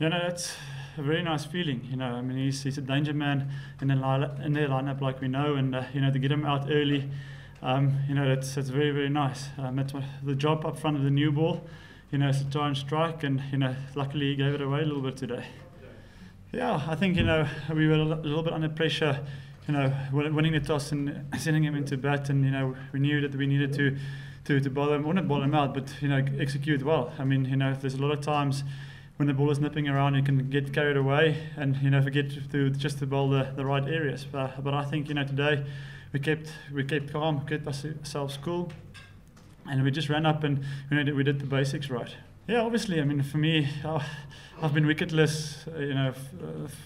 Yeah, no, that's a very nice feeling. I mean, he's a danger man in their lineup, like we know, and to get him out early, that's very, very nice. That's the job up front of the new ball, is to try and strike, and luckily he gave it away a little bit today. Yeah, I think we were a little bit under pressure. Winning the toss and sending him into bat, and we knew that we needed to bowl him, or not bowl him out, but execute well. I mean, there's a lot of times when the ball is nipping around, you can get carried away and forget to bowl the right areas. But I think today we kept calm, kept ourselves cool, and we just ran up and we did the basics right. Yeah, obviously. I mean, for me, I've been wicketless,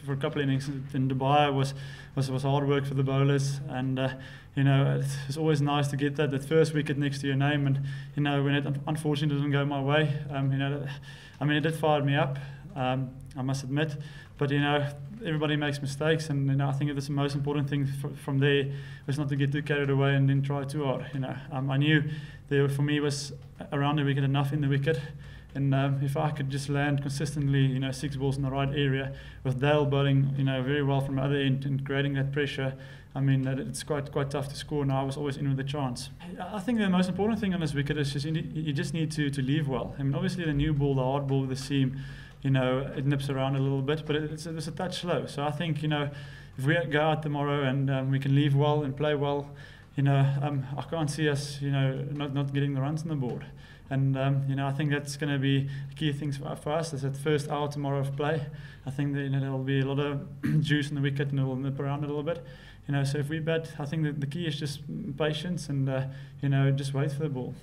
for a couple of innings in Dubai. Was hard work for the bowlers, and it's always nice to get that first wicket next to your name. And when it unfortunately doesn't go my way, it did fire me up, I must admit. But everybody makes mistakes, and I think that's the most important thing from there was not to get too carried away and then try too hard. I knew there for me was around the wicket enough in the wicket. And if I could just land consistently, 6 balls in the right area, with Dale bowling, very well from the other end and creating that pressure, it's quite tough to score. And I was always in with a chance. I think the most important thing on this wicket is just you just need to leave well. I mean, obviously the new ball, the hard ball with the seam, it nips around a little bit, but it's a touch slow. So I think if we go out tomorrow and we can leave well and play well, I can't see us not getting the runs on the board. And I think that's going to be a key thing for us. Is that first hour tomorrow of play. I think that there'll be a lot of juice in the wicket and it will nip around a little bit. So if we bat, I think that the key is just patience and just wait for the ball.